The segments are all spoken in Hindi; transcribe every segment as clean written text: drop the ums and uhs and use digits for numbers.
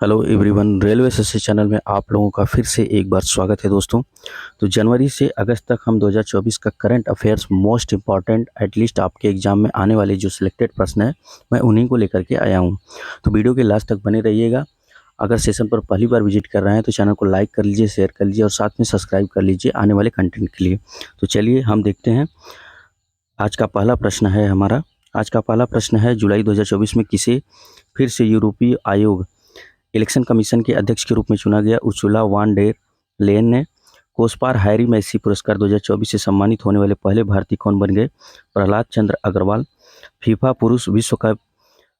Hello everyone, railway SSC channel में आप लोगों का फिर से एक बार स्वागत है दोस्तों। तो जनवरी से अगस्त तक हम 2024 का current affairs most important at least आपके एग्जाम में आने वाले जो सिलेक्टेड प्रश्न है मैं उन्हीं को लेकर के आया हूं। तो वीडियो के लास्ट तक बने रहिएगा। अगर सेशन पर पहली बार विजिट कर रहे हैं तो चैनल को लाइक कर लीजिए, शेयर कर लीजिए और साथ में सब्सक्राइब कर लीजिए आने वाले कंटेंट के लिए। तो चलिए हम देखते हैं। आज का पहला प्रश्न है हमारा। आज का पहला प्रश्न है, जुलाई 2024 में किसे फिर से यूरोपीय आयोग इलेक्शन कमीशन के अध्यक्ष के रूप में चुना गया? उर्सुला वान डेर लेयन ने। कोसपार हैरी मैसी पुरस्कार 2024 से सम्मानित होने वाले पहले भारतीय कौन बन गए? प्रहलाद चंद्र अग्रवाल। फीफा पुरुष विश्व कप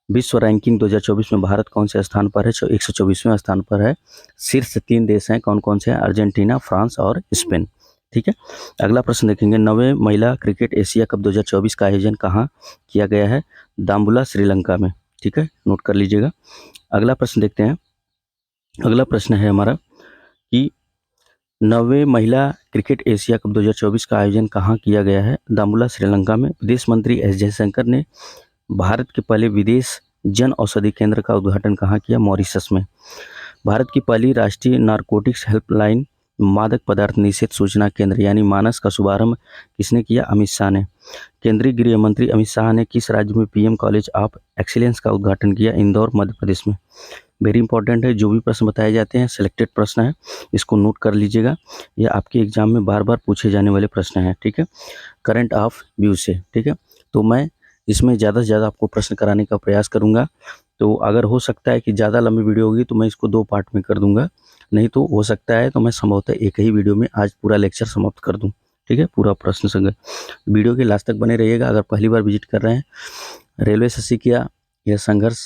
विश्व रैंकिंग 2024 में भारत कौन से स्थान पर है? 124वें स्थान पर है। शीर्ष 3 देश हैं, कौन कौन से हैं? अर्जेंटीना, फ्रांस और स्पेन। ठीक है। अगला प्रश्न देखेंगे, 9वें महिला क्रिकेट एशिया कप 2024 का आयोजन कहाँ किया गया है? दाम्बुला, श्रीलंका में। ठीक है, नोट कर लीजिएगा। अगला प्रश्न देखते हैं। अगला प्रश्न है हमारा कि 9वें महिला क्रिकेट एशिया कप 2024 का आयोजन कहाँ किया गया है? दाम्बुला, श्रीलंका में। विदेश मंत्री एस जयशंकर ने भारत के पहले विदेश जन औषधि केंद्र का उद्घाटन कहाँ किया? मॉरिशस में। भारत की पहली राष्ट्रीय नारकोटिक्स हेल्पलाइन मादक पदार्थ निषेध सूचना केंद्र यानी मानस का शुभारंभ किसने किया? अमित शाह ने। केंद्रीय गृह मंत्री अमित शाह ने किस राज्य में पीएम कॉलेज ऑफ एक्सीलेंस का उद्घाटन किया? इंदौर, मध्य प्रदेश में। वेरी इंपॉर्टेंट है, जो भी प्रश्न बताए जाते हैं सिलेक्टेड प्रश्न है, इसको नोट कर लीजिएगा। ये आपके एग्जाम में बार बार पूछे जाने वाले प्रश्न हैं। ठीक है, करंट ऑफ व्यू से। ठीक है, तो मैं इसमें ज़्यादा से ज़्यादा आपको प्रश्न कराने का प्रयास करूंगा। तो अगर हो सकता है कि ज़्यादा लंबी वीडियो होगी तो मैं इसको 2 पार्ट में कर दूंगा, नहीं तो हो सकता है तो मैं संभवतः एक ही वीडियो में आज पूरा लेक्चर समाप्त कर दूं। ठीक है, पूरा प्रश्न संग्रह। वीडियो के लास्ट तक बने रहिएगा। अगर पहली बार विजिट कर रहे हैं, रेलवे एसएससी किया यह संघर्ष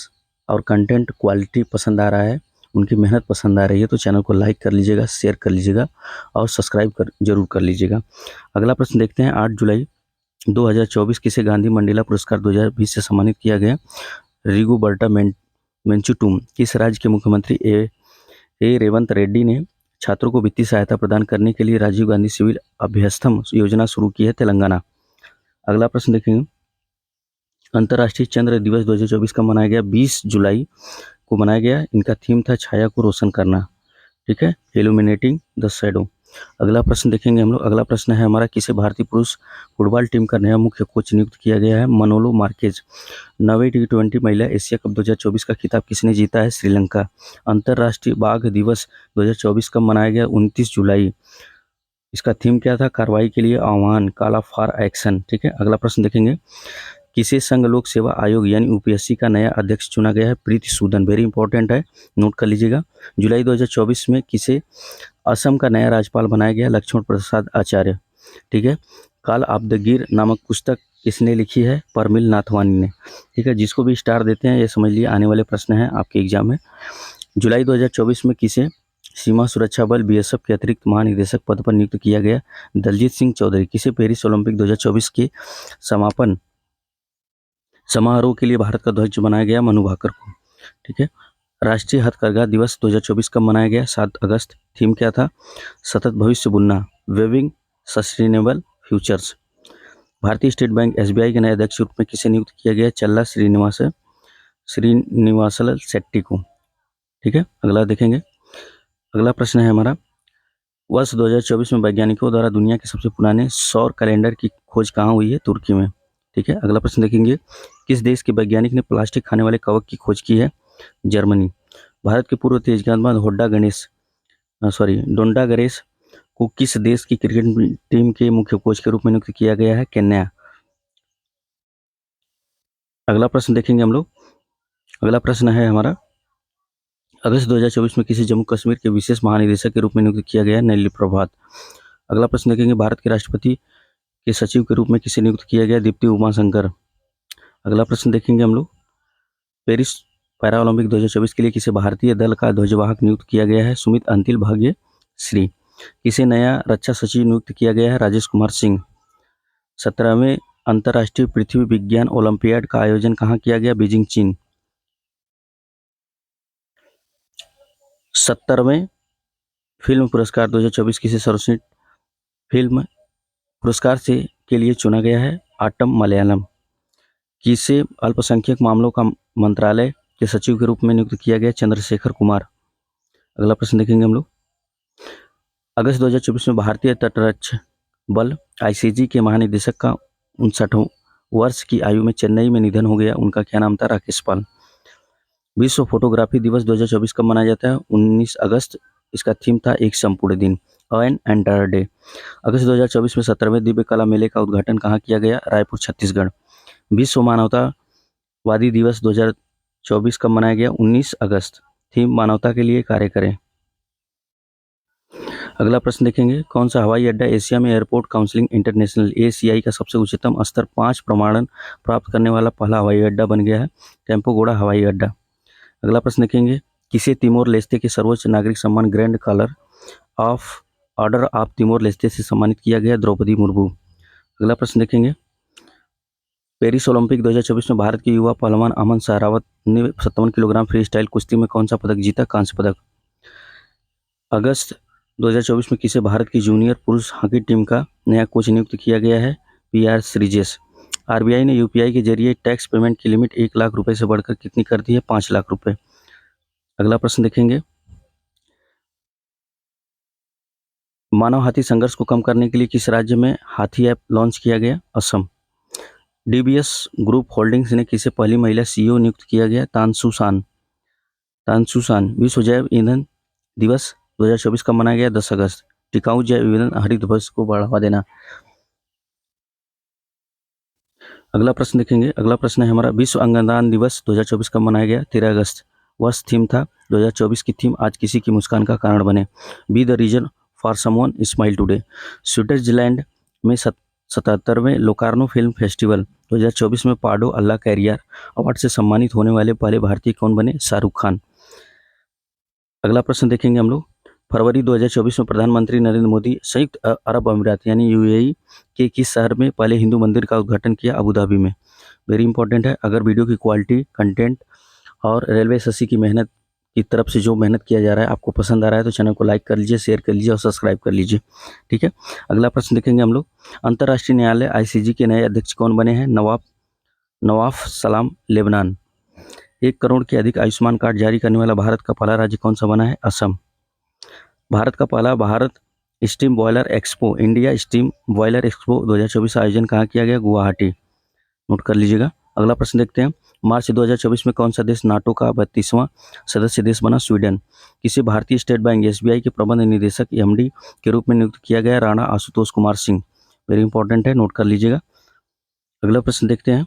और कंटेंट क्वालिटी पसंद आ रहा है, उनकी मेहनत पसंद आ रही है, तो चैनल को लाइक कर लीजिएगा, शेयर कर लीजिएगा और सब्सक्राइब जरूर कर लीजिएगा। अगला प्रश्न देखते हैं। 8 जुलाई 2024 किसे गांधी मंडेला पुरस्कार 2020 से सम्मानित किया गया? रिगुबर्टा मेंचुटुम। किस राज्य के मुख्यमंत्री ए रेवंत रेड्डी ने छात्रों को वित्तीय सहायता प्रदान करने के लिए राजीव गांधी सिविल अभ्यस्तम योजना शुरू की है? तेलंगाना। अगला प्रश्न देखेंगे। अंतर्राष्ट्रीय चंद्र दिवस 2024 का मनाया गया? 20 जुलाई को मनाया गया। इनका थीम था छाया को रोशन करना। ठीक है, इल्यूमिनेटिंग द शैडो। अगला प्रश्न देखेंगे हम लोग। अगला प्रश्न है हमारा, किसे भारतीय पुरुष फुटबॉल टीम का नया मुख्य कोच नियुक्त किया गया है? मनोलो मार्केज। 9वीं T20 महिला एशिया कप 2024 का खिताब किसने जीता है? श्रीलंका। अंतर्राष्ट्रीय बाघ दिवस 2024 कब मनाया गया? 29 जुलाई। इसका थीम क्या था? कार्रवाई के लिए आह्वान, काला फॉर एक्शन। ठीक है, अगला प्रश्न देखेंगे। किसे संघ लोक सेवा आयोग यानी यूपीएससी का नया अध्यक्ष चुना गया है? प्रीति सूदन। वेरी इंपॉर्टेंट है, नोट कर लीजिएगा। जुलाई 2024 में किसे असम का नया राज्यपाल बनाया गया? लक्ष्मण प्रसाद आचार्य। ठीक है, काल ऑफ द गिर नामक पुस्तक किसने लिखी है? परमिल नाथवानी ने। ठीक है, जिसको भी स्टार देते हैं ये समझ लिए आने वाले प्रश्न हैं आपके एग्जाम में। जुलाई 2024 में किसे सीमा सुरक्षा बल बीएसएफ के अतिरिक्त महानिदेशक पद पर नियुक्त किया गया? दलजीत सिंह चौधरी। किसे पेरिस ओलंपिक 2024 के समापन समारोह के लिए भारत का ध्वज बनाया गया? मनु भाकर को। ठीक है, राष्ट्रीय हथकरघा दिवस 2024 कब मनाया गया? 7 अगस्त। थीम क्या था? सतत भविष्य बुनना, वेविंग सस्टेनेबल फ्यूचर्स। भारतीय स्टेट बैंक एसबीआई के नए अध्यक्ष रूप में किसे नियुक्त किया गया? चल्ला श्रीनिवासल शेट्टी को। ठीक है, अगला देखेंगे। अगला प्रश्न है हमारा, वर्ष 2024 में वैज्ञानिकों द्वारा दुनिया के सबसे पुराने सौर कैलेंडर की खोज कहाँ हुई है? तुर्की में। ठीक है, अगला प्रश्न देखेंगे। किस देश के वैज्ञानिक ने प्लास्टिक खाने वाले कवक की खोज की है? जर्मनी। भारत के पूर्व तेज गेंदबाज डोंडा गणेश को किस देश की क्रिकेट टीम के मुख्य कोच के रूप में नियुक्त किया गया है? केन्या। अगला प्रश्न देखेंगे हम लोग। अगला प्रश्न है हमारा, अगस्त 2024 में किसी जम्मू कश्मीर के विशेष महानिदेशक के रूप में नियुक्त किया गया है? नलिनी प्रभात। अगला प्रश्न देखेंगे। भारत के राष्ट्रपति के सचिव के रूप में किसे नियुक्त किया गया? दीप्ति उमाशंकर। अगला प्रश्न देखेंगे हम लोग। पेरिस पैरा ओलंपिक 2024 के लिए किसे भारतीय दल का ध्वजवाहक नियुक्त किया गया है? सुमित अंतिल भाग्य श्री। किसे नया रक्षा सचिव नियुक्त किया गया है? राजेश कुमार सिंह। 17वें अंतर्राष्ट्रीय पृथ्वी विज्ञान ओलंपियाड का आयोजन कहाँ किया गया? बीजिंग, चीन। 70वें फिल्म पुरस्कार 2024 किसे सर्वश्रेष्ठ फिल्म पुरस्कार से के लिए चुना गया है? आटम मलयालम। किसे अल्पसंख्यक मामलों का मंत्रालय के सचिव के रूप में नियुक्त किया गया? चंद्रशेखर कुमार। अगला प्रश्न देखेंगे हम लोग। अगस्त 2024 में भारतीय तटरक्षक बल आईसीजी के महानिदेशक का 59 वर्ष की आयु में चेन्नई में निधन हो गया। उनका क्या नाम था? राकेश पाल। विश्व फोटोग्राफी दिवस 2024 कब मनाया जाता है? 19 अगस्त। इसका थीम था एक संपूर्ण दिन, एन एंटायर डे। अगस्त 2024 में 17वें दिव्य कला मेले का उद्घाटन कहाँ किया गया? रायपुर, छत्तीसगढ़। विश्व मानवतावादी दिवस 2024 कब मनाया गया? 19 अगस्त। थीम मानवता के लिए कार्य करें। अगला प्रश्न देखेंगे। कौन सा हवाई अड्डा एशिया में एयरपोर्ट काउंसिल इंटरनेशनल ACI का सबसे उच्चतम स्तर 5 प्रमाणन प्राप्त करने वाला पहला हवाई अड्डा बन गया है? कैंपोगोड़ा हवाई अड्डा। अगला प्रश्न देखेंगे। किसे तिमोर लेस्ते के सर्वोच्च नागरिक सम्मान grand collar of order of Timor Leste से सम्मानित किया गया? द्रौपदी मुर्मू। अगला प्रश्न देखेंगे। पेरिस ओलंपिक 2024 में भारत के युवा पहलवान अमन सहरावत ने 57 किलोग्राम फ्री स्टाइल कुश्ती में कौन सा पदक जीता? कांस्य पदक। अगस्त 2024 में किसे भारत की जूनियर पुरुष हॉकी टीम का नया कोच नियुक्त किया गया है? PR श्रीजेश। RBI ने UPI के जरिए टैक्स पेमेंट की लिमिट 1 लाख रुपए से बढ़कर कितनी कर दी है? 5 लाख रुपए। अगला प्रश्न देखेंगे। मानव हाथी संघर्ष को कम करने के लिए किस राज्य में हाथी ऐप लॉन्च किया गया? असम। DBS ग्रुप होल्डिंग्स ने किसे पहली महिला CEO नियुक्त किया गया? तानसू सान। विश्व जैव ईंधन दिवस 2024 कब मनाया गया? 10 अगस्त। टिकाऊ जैव ईंधन हरित भविष्य को बढ़ावा देना। अगला प्रश्न देखेंगे। अगला प्रश्न है हमारा। विश्व अंगदान दिवस 2024 कब मनाया गया? 13 अगस्त। वर्ष थीम था 2024 की थीम आज किसी की मुस्कान का कारण बने। Be the reason for someone smile today. Switzerland में 77वें लोकार्नो फिल्म फेस्टिवल 2024 में पाडो अल्लाह कैरियर अवार्ड से सम्मानित होने वाले पहले भारतीय कौन बने? शाहरुख खान। अगला प्रश्न देखेंगे हम लोग। फरवरी 2024 में प्रधानमंत्री नरेंद्र मोदी संयुक्त अरब अमीरात यानी UAE के किस शहर में पहले हिंदू मंदिर का उद्घाटन किया? अबू धाबी में। वेरी इंपॉर्टेंट है। अगर वीडियो की क्वालिटी, कंटेंट और रेलवे एसएससी की मेहनत की तरफ से जो मेहनत किया जा रहा है आपको पसंद आ रहा है तो चैनल को लाइक कर लीजिए, शेयर कर लीजिए और सब्सक्राइब कर लीजिए। ठीक है। अगला प्रश्न देखेंगे हम लोग। अंतर्राष्ट्रीय न्यायालय ICJ के नए अध्यक्ष कौन बने हैं? नवाफ सलाम लेबनान। 1 करोड़ के अधिक आयुष्मान कार्ड जारी करने वाला भारत का पहला राज्य कौन सा बना है? असम। भारत का पहला Bharat steam boiler expo India steam boiler expo 2024 आयोजन कहाँ किया गया? गुवाहाटी। नोट कर लीजिएगा। अगला प्रश्न देखते हैं। मार्च 2024 में कौन सा देश नाटो का 32वां सदस्य देश बना? स्वीडन। किसे भारतीय स्टेट बैंक SBI के प्रबंध निदेशक MD के रूप में नियुक्त किया गया? राणा आशुतोष कुमार सिंह। वेरी इंपॉर्टेंट है, नोट कर लीजिएगा। अगला प्रश्न देखते हैं।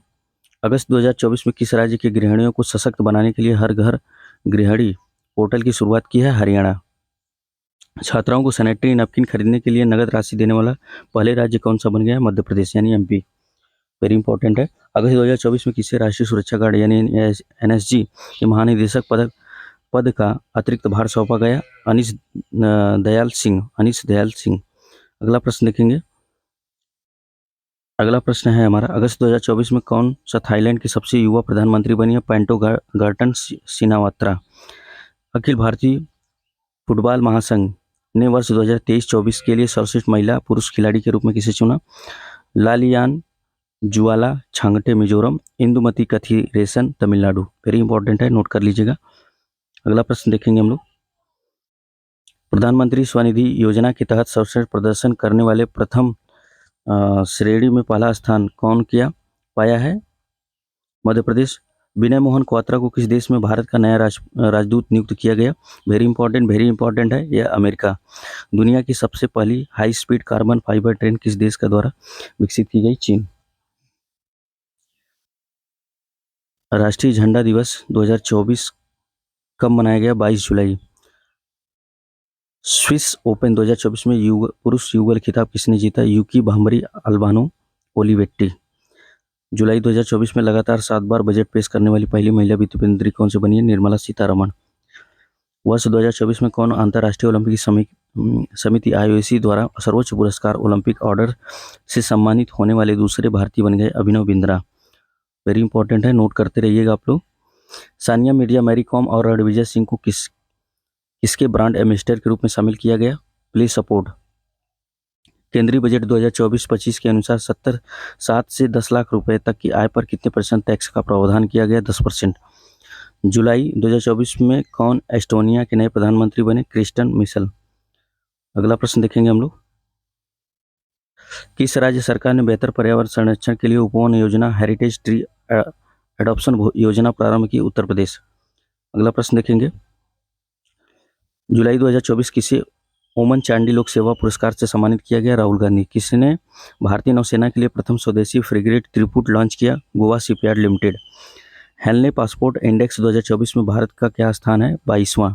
अगस्त 2024 में किस राज्य की गृहिणियों को सशक्त बनाने के लिए हर घर गृहिणी पोर्टल की शुरुआत की है? हरियाणा। छात्राओं को सैनिटरी नैपकिन खरीदने के लिए नगद राशि देने वाला पहले राज्य कौन सा बन गया? मध्य प्रदेश यानी MP। वेरी इंपॉर्टेंट है। अगस्त 2024 में किसे राष्ट्रीय सुरक्षा गार्ड यानी NSG के महानिदेशक पद का अतिरिक्त भार सौंपा गया? अनीश दयाल सिंह। अगला प्रश्न देखेंगे। अगला प्रश्न है हमारा। अगस्त 2024 में कौन सा थाईलैंड की सबसे युवा प्रधानमंत्री बनी है? पेंटो गार्टन सिनावात्रा। अखिल भारतीय फुटबॉल महासंघ ने वर्ष 2023-24 के लिए सर्वश्रेष्ठ महिला पुरुष खिलाड़ी के रूप में किसे चुना? लालियान जुआला छांगटे मिजोरम, इंदुमती कथीरेसन तमिलनाडु। वेरी इंपॉर्टेंट है, नोट कर लीजिएगा। अगला प्रश्न देखेंगे हम लोग। प्रधानमंत्री स्वनिधि योजना के तहत सर्वश्रेष्ठ प्रदर्शन करने वाले प्रथम श्रेणी में पहला स्थान कौन पाया है? मध्य प्रदेश। विनय मोहन क्वात्रा को किस देश में भारत का नया राजदूत नियुक्त किया गया? वेरी इंपॉर्टेंट है, यह अमेरिका। दुनिया की सबसे पहली high speed carbon fibre train किस देश का द्वारा विकसित की गई? चीन। राष्ट्रीय झंडा दिवस 2024 कब मनाया गया? 22 जुलाई। स्विस ओपन 2024 में पुरुष युगल खिताब किसने जीता? यूकी भांबरी अल्बानो ओलिवेट्टी। जुलाई 2024 में लगातार 7 बार बजट पेश करने वाली पहली महिला वित्त मंत्री कौन से बनी है? निर्मला सीतारमण। वर्ष 2024 में कौन अंतर्राष्ट्रीय ओलंपिक समिति IOC द्वारा सर्वोच्च पुरस्कार ओलंपिक ऑर्डर से सम्मानित होने वाले दूसरे भारतीय बन गए? अभिनव बिंद्रा। वेरी इंपॉर्टेंट है, नोट करते रहिएगा आप लोग। सानिया मिर्जा, मैरी कॉम और रणविजय सिंह को किसके ब्रांड एम्बेसडर के रूप में शामिल किया गया? Please support. केंद्रीय बजट 2024-25 के अनुसार 7 से 10 लाख रुपए तक की आय पर कितने % टैक्स का प्रावधान किया गया? 10%। जुलाई 2024 में कौन एस्टोनिया के नए प्रधानमंत्री बने? Kristen Michal. अगला प्रश्न देखेंगे हम लोग, किस राज्य सरकार ने बेहतर पर्यावरण संरक्षण के लिए उपवन योजना हेरिटेज ट्री एडॉप्शन योजना प्रारंभ की? उत्तर प्रदेश। अगला प्रश्न देखेंगे, जुलाई 2024 किसे ओमन चांडी लोक सेवा पुरस्कार से सम्मानित किया गया? राहुल गांधी। किसने भारतीय नौसेना के लिए प्रथम स्वदेशी फ्रिगेट त्रिपुट लॉन्च किया? Goa shipyard limited. Henley passport index 2024 में भारत का क्या स्थान है? 22वां।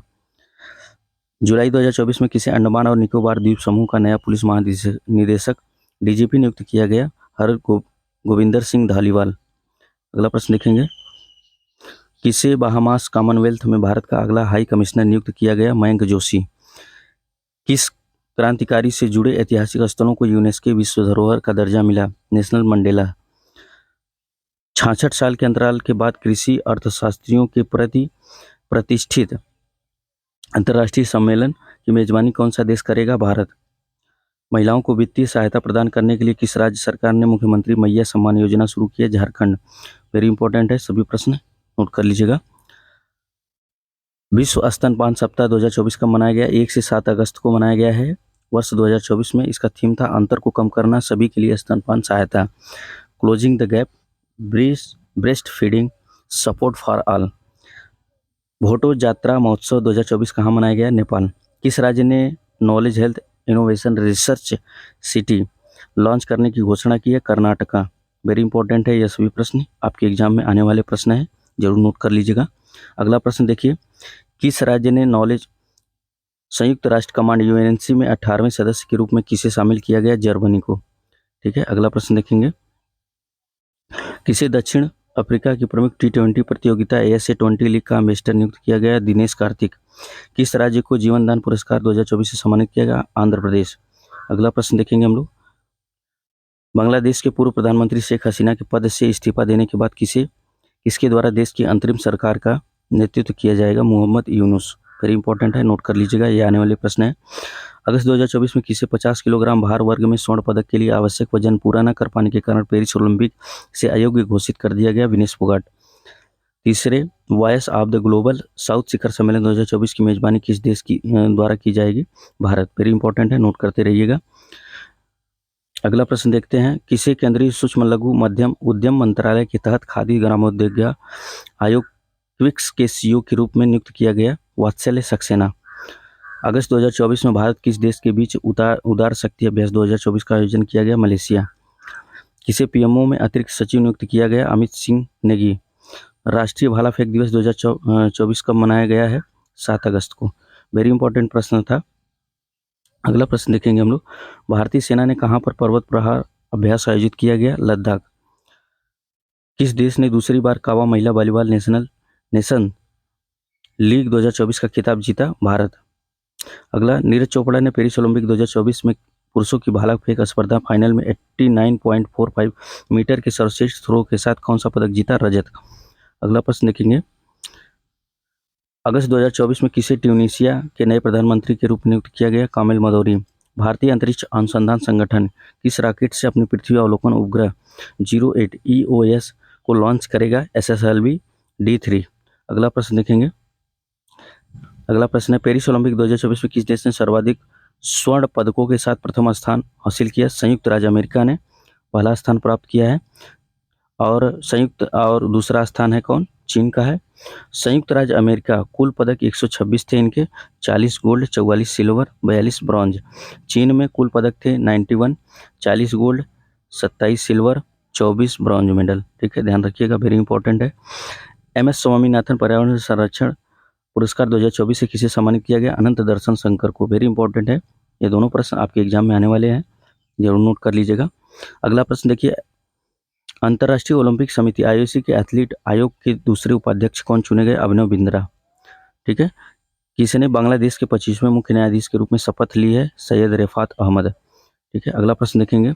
जुलाई 2024 में किसे अंडमान और निकोबार द्वीप समूह का नया पुलिस महानिदेशक डीजीपी नियुक्त किया गया? हर गोविंदर सिंह धालीवाल। अगला प्रश्न देखेंगे, किसे बहामास कॉमनवेल्थ में भारत का अगला हाई कमिश्नर नियुक्त किया गया? मयंक जोशी। किस क्रांतिकारी से जुड़े ऐतिहासिक स्थलों को यूनेस्को विश्व धरोहर का दर्जा मिला? National Mandela. 66 साल के अंतराल के बाद कृषि अर्थशास्त्रियों के प्रति प्रतिष्ठित अंतर्राष्ट्रीय सम्मेलन की मेजबानी कौन सा देश करेगा? भारत। महिलाओं को वित्तीय सहायता प्रदान करने के लिए किस राज्य सरकार ने मुख्यमंत्री मैया सम्मान योजना शुरू की है? झारखंड। वेरी इंपॉर्टेंट है, सभी प्रश्न नोट कर लीजिएगा। विश्व स्तनपान सप्ताह 2024 कब मनाया गया? 1 से 7 अगस्त को मनाया गया है वर्ष 2024 में। इसका थीम था अंतर को कम करना, सभी के लिए स्तनपान सहायता, closing the gap, breast feeding support for all. Bhoto Jatra महोत्सव 2024 कहाँ मनाया गया? नेपाल। किस राज्य ने knowledge health innovation research city launch करने की घोषणा की है? कर्नाटका। वेरी इंपॉर्टेंट है, यह सभी प्रश्न आपके एग्जाम में आने वाले प्रश्न हैं, जरूर नोट कर लीजिएगा। अगला प्रश्न देखिए, किस राज्य ने नॉलेज संयुक्त राष्ट्र कमांड यूएनसी में 18वें सदस्य के रूप में किसे शामिल किया गया? जर्मनी को। ठीक है, अगला प्रश्न देखेंगे, किसे दक्षिण अफ्रीका की प्रमुख T20 प्रतियोगिता ASA20 लीग का एम्बेसडर नियुक्त किया गया? दिनेश कार्तिक। किस राज्य को जीवन दान पुरस्कार 2024 से सम्मानित किया गया? आंध्र प्रदेश। अगला प्रश्न देखेंगे हम लोग, बांग्लादेश के पूर्व प्रधानमंत्री शेख हसीना के पद से इस्तीफा देने के बाद किसके द्वारा देश की अंतरिम सरकार का नेतृत्व किया जाएगा? मोहम्मद यूनुस। वेरी इंपॉर्टेंट है, नोट कर लीजिएगा, ये आने वाले प्रश्न है। अगस्त 2024 में किसे 50 किलोग्राम भार वर्ग में स्वर्ण पदक के लिए आवश्यक वजन पूरा न कर पाने के कारण पेरिस ओलंपिक से अयोग्य घोषित कर दिया गया? विनेश फोगाट। तीसरे, voice of the global south शिखर सम्मेलन 2024 की मेजबानी किस देश की द्वारा की जाएगी? भारत। वेरी इंपॉर्टेंट है, नोट करते रहिएगा। अगला प्रश्न देखते हैं, किसे केंद्रीय सूक्ष्म लघु मध्यम उद्यम मंत्रालय के तहत खादी ग्रामोद्योग आयोग क्विक्स के सीईओ के रूप में नियुक्त किया गया? वात्सल्य सक्सेना। अगस्त 2024 में भारत किस देश के बीच उदार शक्ति अभ्यास 2024 का आयोजन किया गया? मलेशिया। किसे पीएमओ में अतिरिक्त सचिव नियुक्त किया गया? अमित सिंह नेगी। राष्ट्रीय भाला फेंक दिवस 2024 कब मनाया गया है? 7 अगस्त को। वेरी इंपॉर्टेंट प्रश्न था। अगला प्रश्न देखेंगे हम लोग, भारतीय सेना ने कहां पर पर्वत प्रहार अभ्यास आयोजित किया गया? लद्दाख। किस देश ने दूसरी बार कावा महिला वॉलीबॉल नेशन लीग 2024 का खिताब जीता? भारत। अगला, नीरज चोपड़ा ने पेरिस ओलंपिक 2024 में पुरुषों की भाला फेंक स्पर्धा फाइनल में 89.45 मीटर के सर्वश्रेष्ठ थ्रो के साथ कौन सा पदक जीता? रजत। अगला प्रश्न देखेंगे, अगस्त 2024 में किसे ट्यूनीशिया के नए प्रधानमंत्री के रूप में नियुक्त किया गया? कामिल मदौरी। भारतीय अंतरिक्ष अनुसंधान संगठन किस रॉकेट से अपनी पृथ्वी अवलोकन उपग्रह 08 EOS को लॉन्च करेगा? SSLV D3। अगला प्रश्न देखेंगे, अगला प्रश्न है, पेरिस ओलंपिक 2024 में किस देश ने सर्वाधिक स्वर्ण पदकों के साथ प्रथम स्थान हासिल किया? संयुक्त राज्य अमेरिका ने पहला स्थान प्राप्त किया है, और दूसरा स्थान है कौन? चीन का है। संयुक्त राज्य अमेरिका कुल पदक 126 थे इनके, 40 गोल्ड, 44 सिल्वर, 42 ब्रॉन्ज। चीन में कुल पदक थे 91, 40 गोल्ड, 27 सिल्वर, 24 ब्रॉन्ज मेडल। ठीक है, ध्यान रखिएगा, वेरी इंपॉर्टेंट है। MS स्वामीनाथन पर्यावरण संरक्षण पुरस्कार 2024 से किसे सम्मानित किया गया? अनंत दर्शन शंकर को। वेरी इंपॉर्टेंट है, ये दोनों प्रश्न आपके एग्जाम में आने वाले हैं, जरूर नोट कर लीजिएगा। अगला प्रश्न देखिए, अंतर्राष्ट्रीय ओलंपिक समिति IOC के एथलीट आयोग के दूसरे उपाध्यक्ष कौन चुने गए? अभिनव बिंद्रा। ठीक है, किसने बांग्लादेश के 25वें मुख्य न्यायाधीश के रूप में शपथ ली है? सैयद रिफात अहमद। ठीक है, अगला प्रश्न देखेंगे,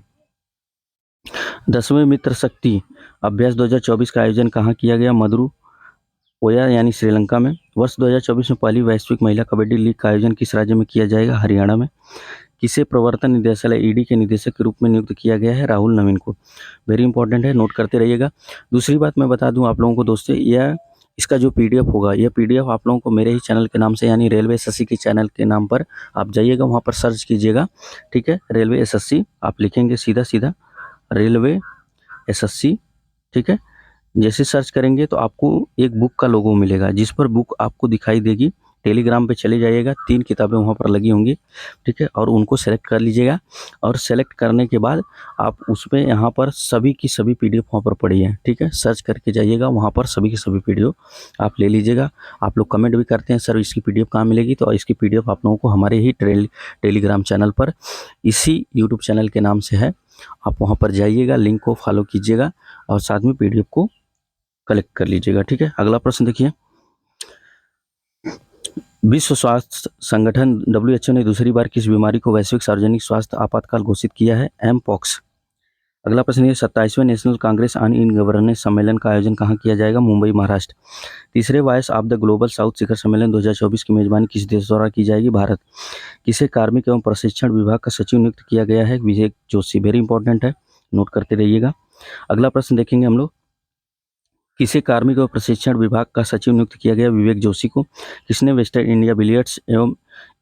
10वें मित्र शक्ति अभ्यास 2024 का आयोजन कहाँ किया गया? मदुरु ओया यानी श्रीलंका में। वर्ष 2024 में पहली वैश्विक महिला कबड्डी लीग का आयोजन किस राज्य में किया जाएगा? हरियाणा में। किसे प्रवर्तन निदेशालय ED के निदेशक के रूप में नियुक्त किया गया है? राहुल नवीन को। वेरी इंपॉर्टेंट है, नोट करते रहिएगा। दूसरी बात मैं बता दूं आप लोगों को दोस्तों, यह इसका जो पीडीएफ होगा, यह पीडीएफ आप लोगों को मेरे ही चैनल के नाम से यानी रेलवे एसएससी के चैनल के नाम पर आप जाइएगा, वहाँ पर सर्च कीजिएगा, ठीक है। रेलवे एसएससी आप लिखेंगे सीधा सीधा रेलवे एसएससी, ठीक है। जैसे सर्च करेंगे तो आपको एक बुक का लोगो मिलेगा, जिस पर बुक आपको दिखाई देगी। टेलीग्राम पे चले जाइएगा, 3 किताबें वहाँ पर लगी होंगी, ठीक है, और उनको सेलेक्ट कर लीजिएगा। और सेलेक्ट करने के बाद आप उसमें यहाँ पर सभी की सभी पीडीएफ वहाँ पर पड़ी है, ठीक है। सर्च करके जाइएगा, वहाँ पर सभी की सभी पीडीएफ आप ले लीजिएगा। आप लोग कमेंट भी करते हैं सर इसकी पीडीएफ कहाँ मिलेगी, तो इसकी पीडीएफ आप लोगों को हमारे ही टेलीग्राम चैनल पर इसी यूट्यूब चैनल के नाम से है। आप वहाँ पर जाइएगा, लिंक को फॉलो कीजिएगा और साथ में पीडीएफ को कलेक्ट कर लीजिएगा, ठीक है। अगला प्रश्न देखिए, विश्व स्वास्थ्य संगठन WHO ने दूसरी बार किस बीमारी को वैश्विक सार्वजनिक स्वास्थ्य आपातकाल घोषित किया है? Mpox. अगला प्रश्न है 27वें national congress on in governance सम्मेलन का आयोजन कहाँ किया जाएगा? मुंबई, महाराष्ट्र। तीसरे voice of the global south शिखर सम्मेलन 2024 की मेजबानी किस देश द्वारा की जाएगी? भारत। किसे कार्मिक एवं प्रशिक्षण विभाग का सचिव नियुक्त किया गया है? विवेक जोशी। वेरी इंपॉर्टेंट है, नोट करते रहिएगा। अगला प्रश्न देखेंगे हम लोग, किसे कार्मिक व प्रशिक्षण विभाग का सचिव नियुक्त किया गया? विवेक जोशी को। किसने वेस्टर्न इंडिया बिलियर्ड्स एवं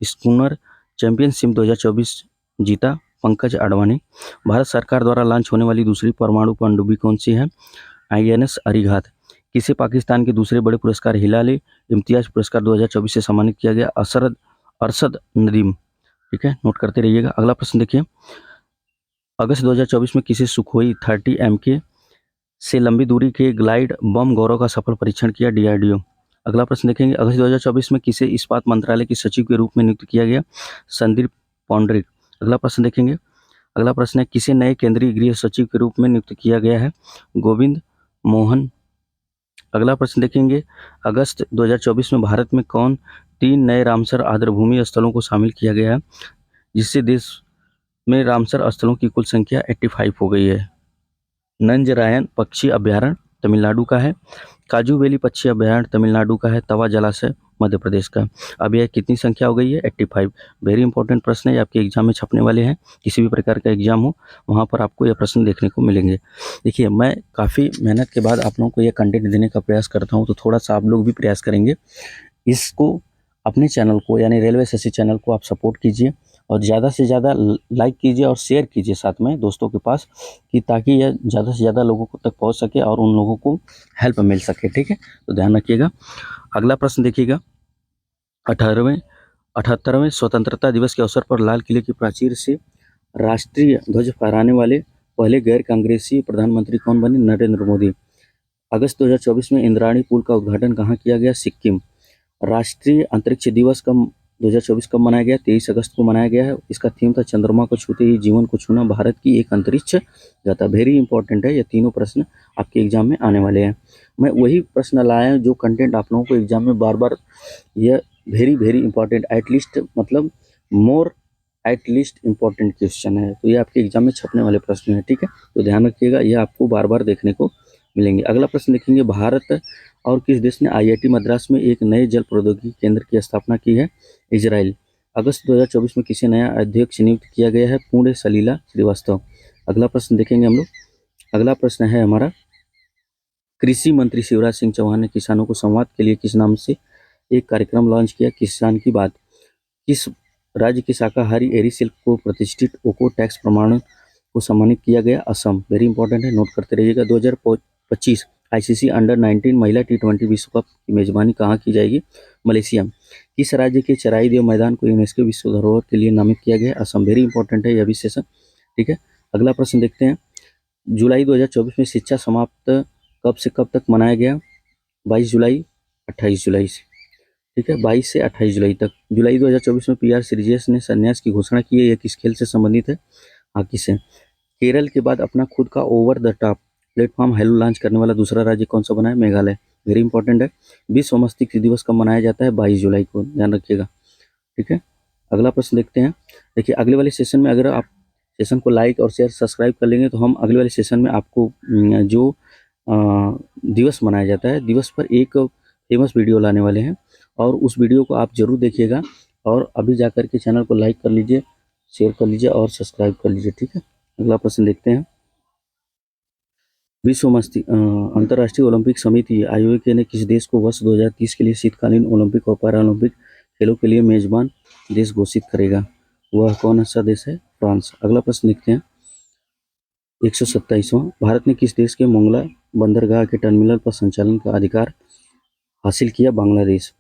स्कूनर चैंपियनशिप 2024 जीता? पंकज अडवाणी। भारत सरकार द्वारा लॉन्च होने वाली दूसरी परमाणु पनडुब्बी कौन सी है? INS अरिहंत। किसे पाकिस्तान के दूसरे बड़े पुरस्कार हिलाल इम्तियाज पुरस्कार 2024 से सम्मानित किया गया? अरशद नदीम, ठीक है, नोट करते रहिएगा। अगला प्रश्न देखिए, अगस्त 2024 में किसे सुखोई 30 MK से लंबी दूरी के ग्लाइड बम गौरव का सफल परीक्षण किया? DRDO। अगला प्रश्न देखेंगे, अगस्त 2024 में किसे इस्पात मंत्रालय के सचिव के रूप में नियुक्त किया गया? संदीप पौंडरिक। अगला प्रश्न देखेंगे, अगला प्रश्न है, किसे नए केंद्रीय गृह सचिव के रूप में नियुक्त किया गया है? गोविंद मोहन। अगला प्रश्न देखेंगे, अगस्त 2024 में भारत में कौन 3 नए रामसर आर्द्रभूमि स्थलों को शामिल किया गया है, जिससे देश में रामसर स्थलों की कुल संख्या 85 हो गई है? नंजरायन पक्षी अभ्यारण्य तमिलनाडु का है, काजू वैली पक्षी अभ्यारण्य तमिलनाडु का है, तवा जलाशय मध्य प्रदेश का। अब यह कितनी संख्या हो गई है? 85। वेरी इंपॉर्टेंट प्रश्न है, आपके एग्जाम में छपने वाले हैं, किसी भी प्रकार का एग्जाम हो वहाँ पर आपको यह प्रश्न देखने को मिलेंगे। देखिए, मैं काफ़ी मेहनत के बाद आप लोगों को यह कंटेंट देने का प्रयास करता हूँ, तो थोड़ा सा आप लोग भी प्रयास करेंगे, इसको अपने चैनल को यानी रेलवे एसएससी चैनल को आप सपोर्ट कीजिए और ज़्यादा से ज़्यादा लाइक कीजिए और शेयर कीजिए साथ में दोस्तों के पास, कि ताकि यह ज़्यादा से ज़्यादा लोगों को तक पहुंच सके और उन लोगों को हेल्प मिल सके, ठीक है। तो ध्यान रखिएगा। अगला प्रश्न देखिएगा, 78वें स्वतंत्रता दिवस के अवसर पर लाल किले की प्राचीर से राष्ट्रीय ध्वज फहराने वाले पहले गैर कांग्रेसी प्रधानमंत्री कौन बने? नरेंद्र मोदी। अगस्त 2024 में इंद्राणी पुल का उद्घाटन कहाँ किया गया? सिक्किम। राष्ट्रीय अंतरिक्ष दिवस कब 2024 कब मनाया गया? 23 अगस्त को मनाया गया है। इसका थीम था चंद्रमा को छूते ही जीवन को छूना, भारत की एक अंतरिक्ष यात्रा। वेरी इंपॉर्टेंट है, ये तीनों प्रश्न आपके एग्जाम में आने वाले हैं। मैं वही प्रश्न लाया हूँ जो कंटेंट आप लोगों को एग्जाम में बार बार, यह वेरी इंपॉर्टेंट, एटलीस्ट मतलब मोर एटलीस्ट इंपॉर्टेंट क्वेश्चन है, तो ये आपके एग्जाम में छपने वाले प्रश्न है, ठीक है। तो ध्यान रखिएगा, ये आपको बार बार देखने को मिलेंगे। अगला प्रश्न देखेंगे, भारत और किस देश ने IIT मद्रास में एक नए जल प्रौद्योगिकी केंद्र की स्थापना की है? इजराइल। अगस्त 2024 में किसे नया अध्यक्ष नियुक्त किया गया है? पुण्य सलीला श्रीवास्तव। अगला प्रश्न देखेंगे हम लोग, अगला प्रश्न है हमारा, कृषि मंत्री शिवराज सिंह चौहान ने किसानों को संवाद के लिए किस नाम से एक कार्यक्रम लॉन्च किया? किसान की बात। किस राज्य की शाकाहारी एरी सिल्क को प्रतिष्ठित ओको टैक्स प्रमाण को सम्मानित किया गया? असम। वेरी इंपॉर्टेंट है, नोट करते रहिएगा। 2025 ICC अंडर-19 महिला T20 विश्व कप की मेजबानी कहाँ की जाएगी? मलेशिया। किस राज्य के चराई देव मैदान को यूनेस्को विश्व धरोहर के लिए नामित किया गया? असम। वेरी इंपॉर्टेंट है यह भी सेशन, ठीक है। अगला प्रश्न देखते हैं, जुलाई 2024 में शिक्षा समाप्त कब से कब तक मनाया गया? 22 जुलाई 28 जुलाई से, ठीक है, 22 से 28 जुलाई तक। जुलाई 2024 में PR श्रीजेश ने संन्यास की घोषणा की है, यह किस खेल से संबंधित है? हॉकी से। केरल के बाद अपना खुद का over the top platform hello launch करने वाला दूसरा राज्य कौन सा बना है? मेघालय। वेरी इंपॉर्टेंट है। विश्व मस्तिष्क दिवस कब मनाया जाता है? 22 जुलाई को, ध्यान रखिएगा, ठीक है। अगला प्रश्न देखते हैं। देखिए, अगले वाले सेशन में अगर आप सेशन को लाइक और शेयर सब्सक्राइब कर लेंगे तो हम अगले वाले सेशन में आपको जो दिवस मनाया जाता है, दिवस पर एक फेमस वीडियो लाने वाले हैं, और उस वीडियो को आप जरूर देखिएगा। और अभी जाकर के चैनल को लाइक कर लीजिए, शेयर कर लीजिए और सब्सक्राइब कर लीजिए, ठीक है। अगला प्रश्न देखते हैं, अंतर्राष्ट्रीय ओलंपिक समिति आईओके ने किस देश को वर्ष 2030 के लिए शीतकालीन ओलंपिक और पैरालंपिक खेलों के लिए मेजबान देश घोषित करेगा? वह कौन सा देश है? फ्रांस। अगला प्रश्न देखते हैं 127वां। भारत ने किस देश के मोंगला बंदरगाह के टर्मिनल पर संचालन का अधिकार हासिल किया? बांग्लादेश।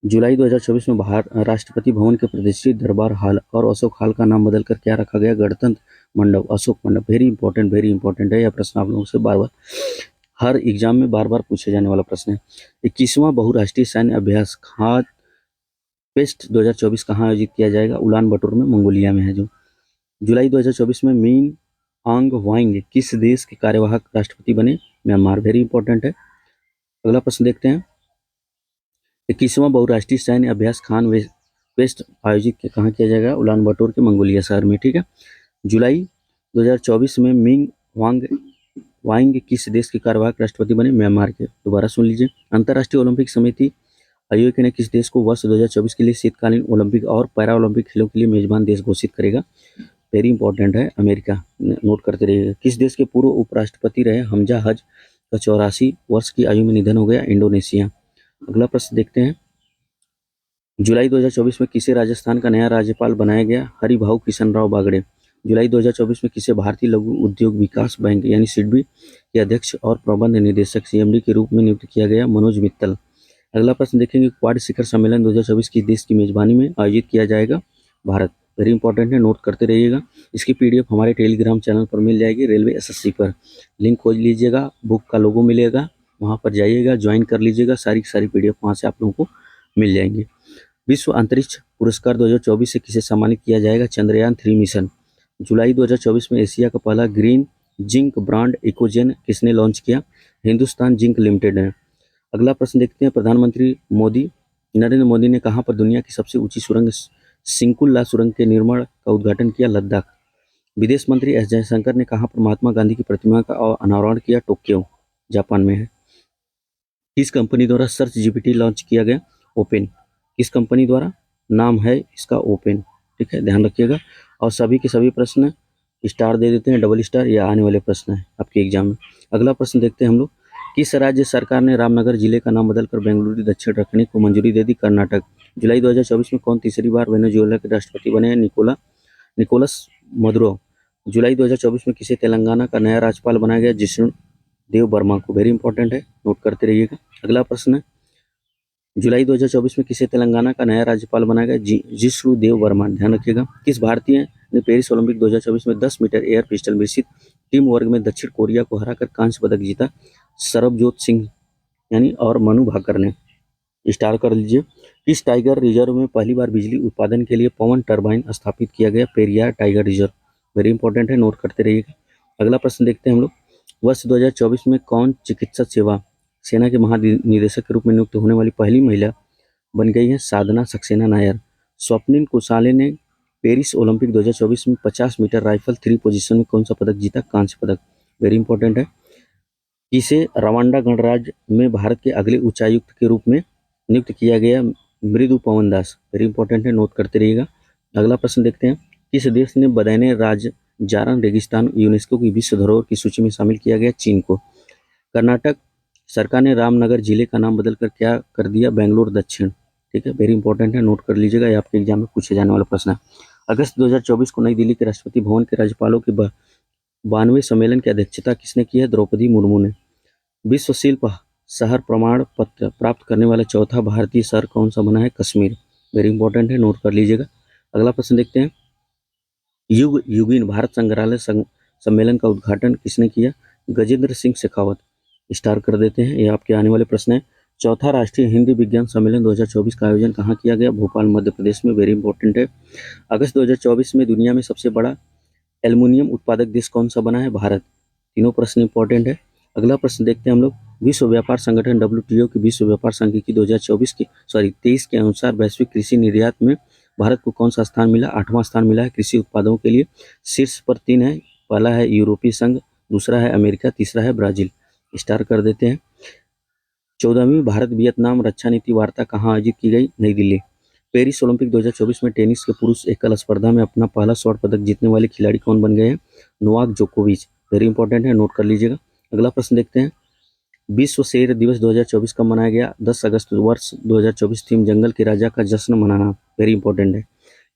जुलाई 2024 में राष्ट्रपति भवन के प्रतिष्ठित दरबार हाल और अशोक हाल का नाम बदलकर क्या रखा गया? गणतंत्र मंडप, अशोक मंडप। वेरी इंपॉर्टेंट है यह प्रश्न, आप लोगों से बार बार हर एग्जाम में बार बार पूछे जाने वाला प्रश्न है। 21वां बहुराष्ट्रीय सैन्य अभ्यास खाद पेस्ट 2024 कहाँ आयोजित किया जाएगा? उलान बटोर में, मंगोलिया में है जो। जुलाई 2024 में मीन आंग वाइंग किस देश के कार्यवाहक राष्ट्रपति बने? म्यांमार। वेरी इंपॉर्टेंट है। अगला प्रश्न देखते हैं 21वां बहुराष्ट्रीय सैन्य अभ्यास खान वेस्ट आयोजित कहाँ किया जाएगा? उलान बटोर के मंगोलिया शहर में, ठीक है। जुलाई 2024 में मिंग वांग किस देश के कार्यवाहक राष्ट्रपति बने? म्यांमार के। दोबारा सुन लीजिए, अंतर्राष्ट्रीय ओलंपिक समिति आईओके ने किस देश को वर्ष 2024 के लिए शीतकालीन ओलंपिक और पैरा ओलंपिक खेलों के लिए मेजबान देश घोषित करेगा? वेरी इंपॉर्टेंट है, अमेरिका। नोट करते रहिएगा। किस देश के पूर्व उपराष्ट्रपति रहे हमजा हज का 84 वर्ष की आयु में निधन हो गया? इंडोनेशिया। अगला प्रश्न देखते हैं जुलाई 2024 में किसे राजस्थान का नया राज्यपाल बनाया गया? हरिभाऊ किशन राव बागड़े। जुलाई 2024 में किसे भारतीय लघु उद्योग विकास बैंक यानी सिडबी के अध्यक्ष और प्रबंध निदेशक सीएमडी के रूप में नियुक्त किया गया? मनोज मित्तल। अगला प्रश्न देखेंगे क्वाड शिखर सम्मेलन 2024 किस देश की मेजबानी में आयोजित किया जाएगा? भारत। वेरी इंपॉर्टेंट है, नोट करते रहिएगा। इसकी पीडीएफ हमारे टेलीग्राम चैनल पर मिल जाएगी, रेलवे एसएससी पर। लिंक खोज लीजिएगा, बुक का लोगो मिलेगा, वहाँ पर जाइएगा, ज्वाइन कर लीजिएगा, सारी पीडीएफ वहाँ से आप लोगों को मिल जाएंगे। विश्व अंतरिक्ष पुरस्कार 2024 से किसे सम्मानित किया जाएगा? चंद्रयान 3 मिशन। जुलाई 2024 में एशिया का पहला ग्रीन जिंक ब्रांड इकोजेन किसने लॉन्च किया? हिंदुस्तान जिंक लिमिटेड है। अगला प्रश्न देखते हैं प्रधानमंत्री नरेंद्र मोदी ने कहां पर दुनिया की सबसे ऊंची सुरंग सिंकुल्ला सुरंग के निर्माण का उद्घाटन किया? लद्दाख। विदेश मंत्री एस जयशंकर ने कहां पर महात्मा गांधी की प्रतिमा का अनावरण किया? टोक्यो, जापान में है। किस कंपनी द्वारा सर्च जीपीटी लॉन्च किया गया? ओपन। किस कंपनी द्वारा? नाम है इसका ओपन, ठीक है, ध्यान रखिएगा। और सभी के सभी प्रश्न स्टार दे देते हैं, डबल स्टार, या आने वाले प्रश्न है आपके एग्जाम में। अगला प्रश्न देखते हैं हम लोग, किस राज्य सरकार ने रामनगर जिले का नाम बदलकर बेंगलुरु दक्षिण रखने को मंजूरी दे दी? कर्नाटक। जुलाई 2024 में कौन तीसरी बार वेनेजुएला के राष्ट्रपति बने हैं? Nicolas Maduro. जुलाई 2024 में किसे तेलंगाना का नया राज्यपाल बनाया गया? जिष्णु देव वर्मा को। वेरी इंपॉर्टेंट है, नोट करते रहिएगा। अगला प्रश्न है जुलाई 2024 में किसे तेलंगाना का नया राज्यपाल बनाया गया? जिष्णु देव वर्मा, ध्यान रखिएगा। किस भारतीय ने पेरिस ओलंपिक 2024 में 10 मीटर एयर पिस्टल मिश्रित टीम वर्ग में दक्षिण कोरिया को हराकर कांस्य पदक जीता? सरबजोत सिंह यानी और मनु भाकर ने। स्टार कर लीजिए। किस टाइगर रिजर्व में पहली बार बिजली उत्पादन के लिए पवन टरबाइन स्थापित किया गया? Periyar tiger reserve. Very important है, नोट करते रहिएगा। अगला प्रश्न देखते हैं हम लोग, वर्ष 2024 में कौन चिकित्सा सेवा सेना के महानिदेशक के रूप में नियुक्त होने वाली पहली महिला बन गई है? साधना सक्सेना नायर। स्वप्निल कुसाले ने पेरिस ओलंपिक 2024 में 50 मीटर राइफल 3 पोजीशन में कौन सा पदक जीता? कांस्य पदक। वेरी इंपॉर्टेंट है। इसे रवांडा गणराज्य में भारत के अगले उच्चायुक्त के रूप में नियुक्त किया गया? मृदु पवन दास। वेरी इंपॉर्टेंट है, नोट करते रहिएगा। अगला प्रश्न देखते हैं, किस देश ने बदैने जारन रेगिस्तान यूनेस्को की विश्व धरोहर की सूची में शामिल किया गया? चीन को। कर्नाटक सरकार ने रामनगर जिले का नाम बदलकर क्या कर दिया? बेंगलोर दक्षिण, ठीक है, वेरी इंपॉर्टेंट है, नोट कर लीजिएगा, ये आपके एग्जाम में पूछे जाने वाला प्रश्न है। अगस्त 2024 को नई दिल्ली के राष्ट्रपति भवन के राज्यपालों के 92वें सम्मेलन की अध्यक्षता किसने की है? द्रौपदी मुर्मू ने। विश्व शिल्प शहर प्रमाण पत्र प्राप्त करने वाला चौथा भारतीय शहर कौन सा बना है? कश्मीर। वेरी इंपॉर्टेंट है, नोट कर लीजिएगा। अगला प्रश्न देखते हैं, युगीन भारत संग्रहालय सम्मेलन का उद्घाटन किसने किया? गजेंद्र सिंह शेखावत। स्टार कर देते हैं, ये आपके आने वाले प्रश्न है। चौथा राष्ट्रीय हिंदी विज्ञान सम्मेलन 2024 का आयोजन कहाँ किया गया? भोपाल, मध्य प्रदेश में। वेरी इंपॉर्टेंट है। अगस्त 2024 में दुनिया में सबसे बड़ा एल्युमिनियम उत्पादक देश कौन सा बना है? भारत। तीनों प्रश्न इंपॉर्टेंट है। अगला प्रश्न देखते हैं हम लोग, विश्व व्यापार संगठन WTO की विश्व व्यापार सांख्यिकी 23 के अनुसार वैश्विक कृषि निर्यात में भारत को कौन सा स्थान मिला? 8वां स्थान मिला है कृषि उत्पादों के लिए। शीर्ष पर 3 है, पहला है यूरोपीय संघ, दूसरा है अमेरिका, तीसरा है ब्राजील। स्टार कर देते हैं। 14वीं भारत वियतनाम रक्षा नीति वार्ता कहाँ आयोजित की गई? नई दिल्ली। पेरिस ओलंपिक 2024 में टेनिस के पुरुष एकल स्पर्धा में अपना पहला स्वर्ण पदक जीतने वाले खिलाड़ी कौन बन गए हैं? नोवाक जोकोविच। वेरी इंपॉर्टेंट है, नोट कर लीजिएगा। अगला प्रश्न देखते हैं, विश्व शेर दिवस 2024 कब मनाया गया? 10 अगस्त वर्ष 2024। थीम जंगल के राजा का जश्न मनाना, वेरी इंपॉर्टेंट है।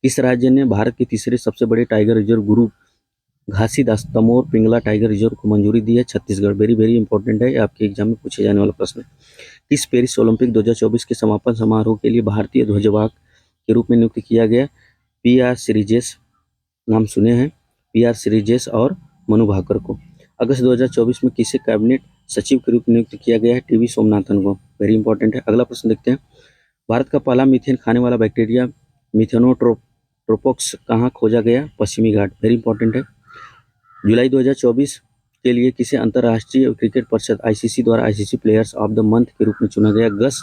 किस राज्य ने भारत के तीसरे सबसे बड़े टाइगर रिजर्व गुरु घासीदास तमोर पिंगला टाइगर रिजर्व को मंजूरी दी है? छत्तीसगढ़, वेरी वेरी इंपॉर्टेंट है, आपके एग्जाम में पूछे जाने वाला प्रश्न है। किस पेरिस ओलंपिक 2024 के समापन समारोह के लिए भारतीय ध्वजवाहक के रूप में नियुक्त किया गया? PR श्रीजेश, नाम सुने हैं, PR श्रीजेश और मनु भाकर को। अगस्त 2024 में किसे कैबिनेट सचिव के रूप में नियुक्त किया गया है? TV सोमनाथन को, वेरी इंपॉर्टेंट है। अगला प्रश्न देखते हैं, भारत का पहला मीथेन खाने वाला बैक्टीरिया मिथेनोट्रोपोक्स कहाँ खोजा गया? पश्चिमी घाट, वेरी इंपॉर्टेंट है। जुलाई 2024 के लिए किसे अंतर्राष्ट्रीय क्रिकेट परिषद ICC द्वारा ICC players of the month के रूप में चुना गया? गस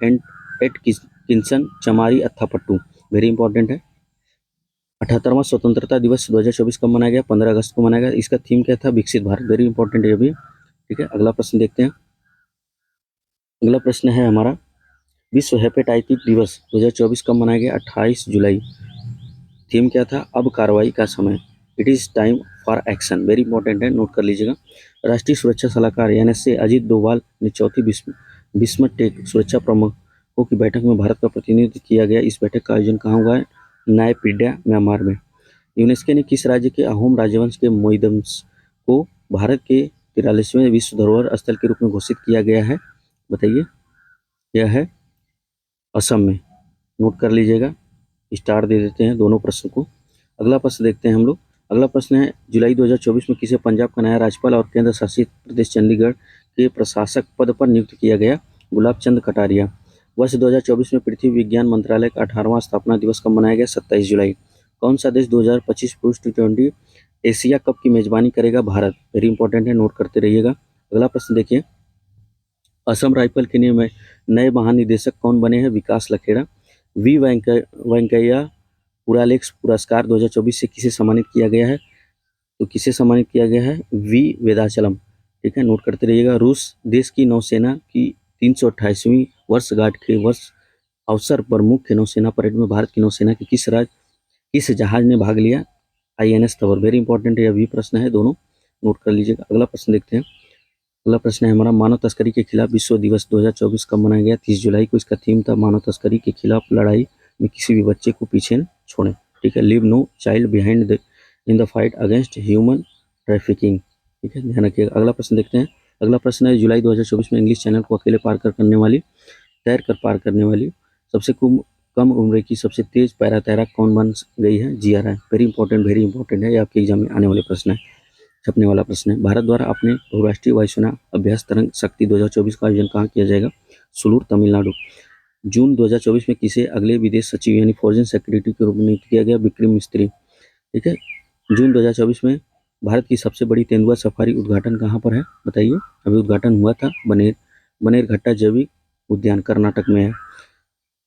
एटकिंसन, चमारी अथापट्टू, वेरी इंपॉर्टेंट है। 78वां स्वतंत्रता दिवस 2024 कब मनाया गया? 15 अगस्त को मनाया गया। इसका थीम क्या था? विकसित भारत, वेरी इंपॉर्टेंट है ये भी, ठीक है। अगला प्रश्न देखते हैं, अगला प्रश्न है हमारा, विश्व हेपेटाइटिस दिवस 2024 कब मनाया गया? 28 जुलाई। थीम क्या था? अब कार्रवाई का समय, it is time for action, very important है, नोट कर लीजिएगा। राष्ट्रीय सुरक्षा सलाहकार NSA अजीत डोभाल ने चौथी बिस्मटेक सुरक्षा प्रमुखों की बैठक में भारत का प्रतिनिधित्व किया गया। इस बैठक का आयोजन कहाँ हुआ है? नायपीडिया, म्यांमार में। यूनेस्को ने किस राज्य के अहोम राजवंश के मोइदम्स को भारत के 43वें विश्व धरोहर स्थल के रूप में घोषित किया गया है? बताइए। यह है असम में, नोट कर लीजिएगा, स्टार दे देते हैं दोनों प्रश्न को। अगला प्रश्न देखते हैं हम लोग। अगला प्रश्न है, जुलाई 2024 में किसे पंजाब का नया राज्यपाल और केंद्र शासित प्रदेश चंडीगढ़ के प्रशासक पद पर नियुक्त किया गया? गुलाब चंद कटारिया। वर्ष 2024 में पृथ्वी विज्ञान मंत्रालय का 18वां स्थापना दिवस कब मनाया गया? 27 जुलाई। कौन सा देश 2025 पुरुष T20 एशिया कप की मेजबानी करेगा? भारत, वेरी इंपॉर्टेंट है, नोट करते रहिएगा। अगला प्रश्न देखिए, असम राइफल के नए महानिदेशक कौन बने हैं? विकास लखेड़ा। वी वेंकैया पुरालेख पुरस्कार 2024 से किसे सम्मानित किया गया है? तो किसे सम्मानित किया गया है? वी वेदाचलम, ठीक है, नोट करते रहिएगा। रूस देश की नौसेना की 328वीं वर्षगांठ के अवसर पर मुख्य नौसेना परेड में भारत की नौसेना के किस जहाज ने भाग लिया? INS तंवर, वेरी इंपॉर्टेंट है, यह भी प्रश्न है, दोनों नोट कर लीजिएगा। अगला प्रश्न देखते हैं, अगला प्रश्न है हमारा, मानव तस्करी के खिलाफ विश्व दिवस 2024 कब मनाया गया? 30 जुलाई को। इसका थीम था मानव तस्करी के खिलाफ लड़ाई में किसी भी बच्चे को पीछे न छोड़ें, ठीक है। Leave no child behind in the fight against human trafficking, ठीक है, ध्यान रखिएगा। अगला प्रश्न देखते हैं, अगला प्रश्न है, जुलाई 2024 में इंग्लिश चैनल को अकेले तैर कर पार करने वाली सबसे कम उम्र की सबसे तेज पैरा तैराक कौन बन गई है? GR है, वेरी इंपॉर्टेंट है, ये आपके एग्जाम में आने वाले प्रश्न है, छपने वाला प्रश्न है। भारत द्वारा अपने बहुराष्ट्रीय वायुसेना अभ्यास तरंग शक्ति 2024 का आयोजन कहाँ किया जाएगा? सुलूर, तमिलनाडु। जून 2024 में किसे अगले विदेश सचिव यानी फॉरेन सेक्रेटरी के रूप में नियुक्त किया गया? विक्रम मिस्त्री, ठीक है। जून 2024 में भारत की सबसे बड़ी तेंदुआ सफारी उद्घाटन कहाँ पर है? बताइए। अभी उद्घाटन हुआ था बनेरघट्टा जैविक उद्यान, कर्नाटक में है।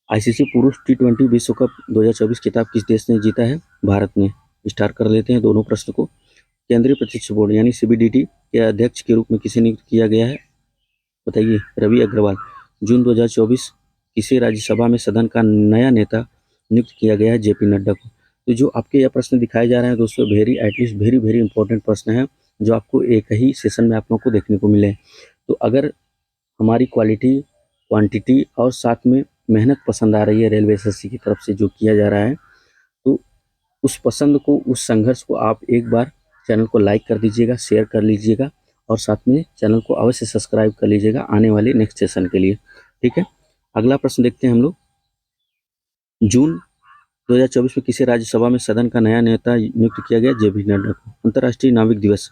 ICC पुरुष T20 विश्व कप 2024 खिताब किस देश ने जीता है? भारत ने। स्टार कर लेते हैं दोनों प्रश्न को। केंद्रीय प्रत्यक्ष बोर्ड यानी CBDT के अध्यक्ष के रूप में किसे नियुक्त किया गया है? बताइए। रवि अग्रवाल। जून 2024 किसे राज्यसभा में सदन का नया नेता नियुक्त किया गया है? JP नड्डा को। तो जो आपके यह प्रश्न दिखाए जा रहे हैं दोस्तों, वेरी इंपॉर्टेंट प्रश्न है, जो आपको एक ही सेशन में आप लोगों को देखने को मिले। तो अगर हमारी क्वालिटी, क्वांटिटी और साथ में मेहनत पसंद आ रही है रेलवे SSC की तरफ से जो किया जा रहा है, तो उस पसंद को, उस संघर्ष को आप एक बार चैनल को लाइक कर दीजिएगा, शेयर कर लीजिएगा और साथ में चैनल को अवश्य सब्सक्राइब कर लीजिएगा आने वाले नेक्स्ट सेशन के लिए, ठीक है। अगला प्रश्न देखते हैं हम लोग। जून 2024 में किसे राज्यसभा में सदन का नया नेता नियुक्त किया गया? JP नड्डा को। अंतर्राष्ट्रीय नाविक दिवस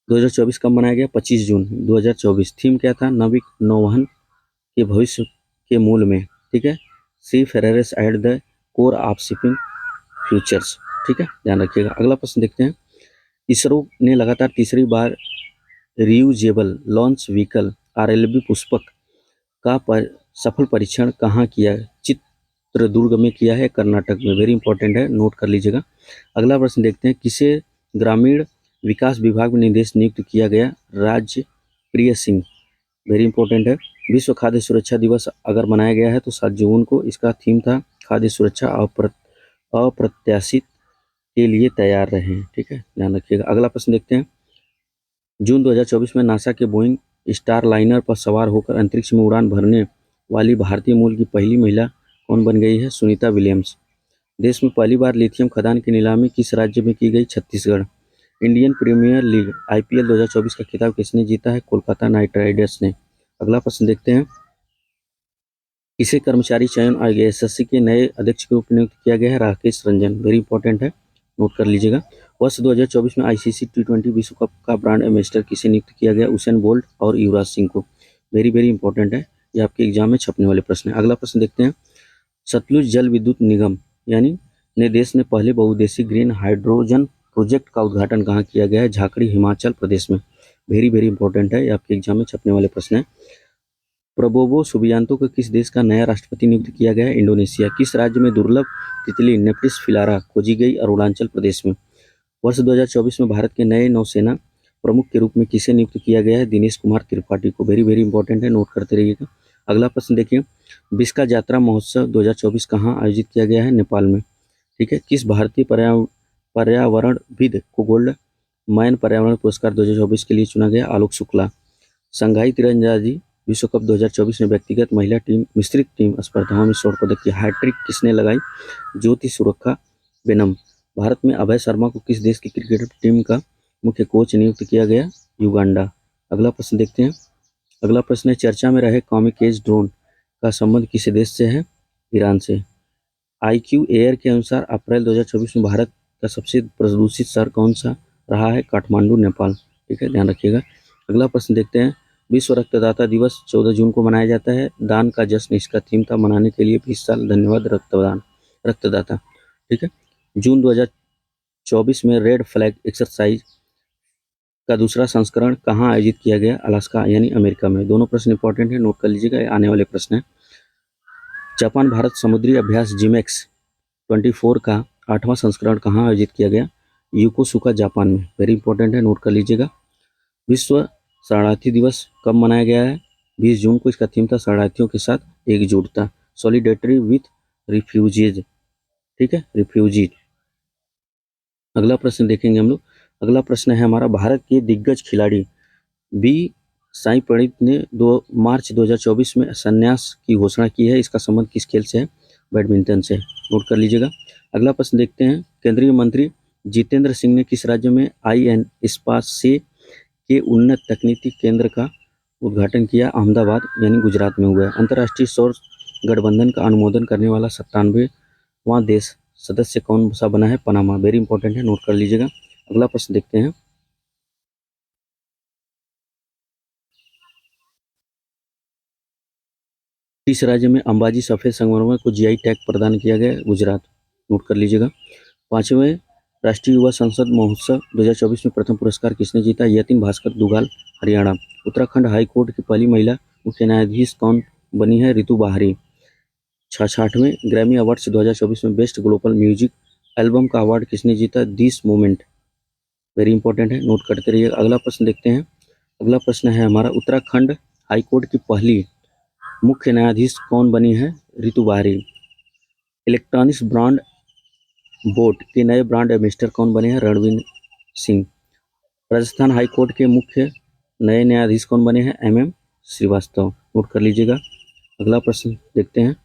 2024 कब मनाया गया? 25 जून 2024। थीम क्या था? नाविक नौवहन के भविष्य के मूल में, ठीक है। Seafarers at the core of shipping futures, ठीक है, ध्यान रखिएगा। अगला प्रश्न देखते हैं, इसरो ने लगातार तीसरी बार reusable launch vehicle RLV Pushpak का सफल परीक्षण कहाँ किया? चित्रदुर्ग में किया है, कर्नाटक में, वेरी इंपॉर्टेंट है, नोट कर लीजिएगा। अगला प्रश्न देखते हैं, किसे ग्रामीण विकास विभाग में निदेश नियुक्त किया गया? राजप्रिय सिंह, वेरी इंपॉर्टेंट है। विश्व खाद्य सुरक्षा दिवस अगर मनाया गया है तो 7 जून को। इसका थीम था खाद्य सुरक्षा अप्रत्याशित के लिए तैयार रहें, ठीक है, ध्यान रखिएगा। अगला प्रश्न देखते हैं, जून 2024 में नासा के बोइंग स्टार लाइनर पर सवार होकर अंतरिक्ष में उड़ान भरने वाली भारतीय मूल की पहली महिला कौन बन गई है? सुनीता विलियम्स। देश में पहली बार लिथियम खदान की नीलामी किस राज्य में की गई? Chhattisgarh. Indian premier league IPL 2024 का खिताब किसने जीता है? कोलकाता नाइट राइडर्स ने। अगला प्रश्न देखते हैं, किसे कर्मचारी चयन आयोग एसएससी के नए अध्यक्ष के रूप में नियुक्त किया गया है? राकेश रंजन। वेरी इंपॉर्टेंट है, नोट कर लीजिएगा। वर्ष 2024 में आईसीसी टी20 विश्व कप का ब्रांड एम्बेसडर किसे नियुक्त किया गया? उसेन बोल्ट और युवराज सिंह को। वेरी वेरी इंपॉर्टेंट है, ये आपके एग्जाम में छपने वाले प्रश्न है। अगला प्रश्न देखते हैं, सतलुज जल विद्युत निगम यानी ने देश में पहले बहुउद्देशीय ग्रीन हाइड्रोजन प्रोजेक्ट का उद्घाटन कहाँ किया गया है? झाकड़ी, हिमाचल प्रदेश में। वेरी वेरी इंपॉर्टेंट है, ये आपके एग्जाम में छपने वाले प्रश्न है। प्रबोवो सुबियांतो को किस देश का नया राष्ट्रपति नियुक्त किया गया है? इंडोनेशिया। किस राज्य में दुर्लभ तितली नेप्टिस फिलारा खोजी गई? अरुणाचल प्रदेश में। वर्ष 2024 में भारत के नए नौसेना प्रमुख के रूप में किसे नियुक्त किया गया है? दिनेश कुमार त्रिपाठी को। वेरी वेरी इंपॉर्टेंट है, नोट करते रहिएगा। अगला प्रश्न देखिए, बिस्का यात्रा महोत्सव 2024 कहाँ आयोजित किया गया है? नेपाल में। ठीक है। किस भारतीय पर्यावरणविद को गोल्ड मैन पर्यावरण पुरस्कार 2024 के लिए चुना गया? आलोक शुक्ला। शंघाई तीरंदाजी विश्व कप 2024 में व्यक्तिगत, महिला टीम, मिश्रित टीम स्पर्धाओं में स्वर्ण पदक की हैट्रिक किसने लगाई? ज्योति सुरक्षा बेनम। भारत में अभय शर्मा को किस देश की क्रिकेट टीम का मुख्य कोच नियुक्त किया गया? युगांडा। अगला प्रश्न देखते हैं, अगला प्रश्न है, चर्चा में रहे कॉमिक एज ड्रोन का संबंध किस देश से है? ईरान से। आईक्यू एयर के अनुसार अप्रैल 2024 में भारत का सबसे प्रदूषित शहर कौन सा रहा है? काठमांडू, नेपाल। ठीक है, ध्यान रखिएगा। अगला प्रश्न देखते हैं, विश्व रक्तदाता दिवस 14 जून को मनाया जाता है। दान का जश्न इसका थीम था, मनाने के लिए 20 साल, धन्यवाद रक्तदाता। ठीक है। जून 2024 में रेड फ्लैग एक्सरसाइज का दूसरा संस्करण कहाँ आयोजित किया गया? अलास्का यानी अमेरिका में। दोनों प्रश्न इंपॉर्टेंट है, नोट कर लीजिएगा, आने वाले प्रश्न है। जापान भारत समुद्री अभ्यास जिमेक्स 24 का 8वां संस्करण कहाँ आयोजित किया गया? योकोसुका, जापान में। वेरी इंपॉर्टेंट है, नोट कर लीजिएगा। विश्व शरणार्थी दिवस कब मनाया गया है? 20 जून को। इसका थीम था शरणार्थियों के साथ एकजुटता, सॉलिडेरिटी विथ रिफ्यूजीज। ठीक है, रिफ्यूजी। अगला प्रश्न देखेंगे हम लोग। अगला प्रश्न है हमारा, भारत के दिग्गज खिलाड़ी बी साई प्रणीत ने 2 मार्च 2024 में संन्यास की घोषणा की है। इसका संबंध किस खेल से है? बैडमिंटन से। नोट कर लीजिएगा। अगला प्रश्न देखते हैं, केंद्रीय मंत्री जितेंद्र सिंह ने किस राज्य में IN स्पासे के उन्नत तकनीकी केंद्र का उद्घाटन किया? अहमदाबाद यानी गुजरात में हुआ है। अंतर्राष्ट्रीय सौर गठबंधन का अनुमोदन करने वाला 97वां देश सदस्य कौन सा बना है? पनामा। वेरी इंपॉर्टेंट है, नोट कर लीजिएगा। अगला प्रश्न देखते हैं, किस राज्य में अंबाजी सफेद संगमरमर को GI टैग प्रदान किया गया? गुजरात। नोट कर लीजिएगा। 5वें राष्ट्रीय युवा संसद महोत्सव 2024 में प्रथम पुरस्कार किसने जीता? यतिन भास्कर दुगाल, हरियाणा। उत्तराखंड हाई कोर्ट की पहली महिला मुख्य न्यायाधीश कौन बनी है? रितु बाहरी। 66वें ग्रैमी अवार्ड्स 2024 में बेस्ट ग्लोबल म्यूजिक एल्बम का अवार्ड किसने जीता? This moment. वेरी इंपॉर्टेंट है, नोट करते रहिए। अगला प्रश्न देखते हैं। अगला प्रश्न है हमारा, उत्तराखंड हाईकोर्ट की पहली मुख्य न्यायाधीश कौन बनी है? रितु बाहरी। इलेक्ट्रॉनिक्स ब्रांड बोट के नए ब्रांड एम्बेसडर कौन बने हैं? रणवीर सिंह। राजस्थान हाईकोर्ट के मुख्य नए न्यायाधीश कौन बने हैं? MM श्रीवास्तव। नोट कर लीजिएगा। अगला प्रश्न देखते हैं,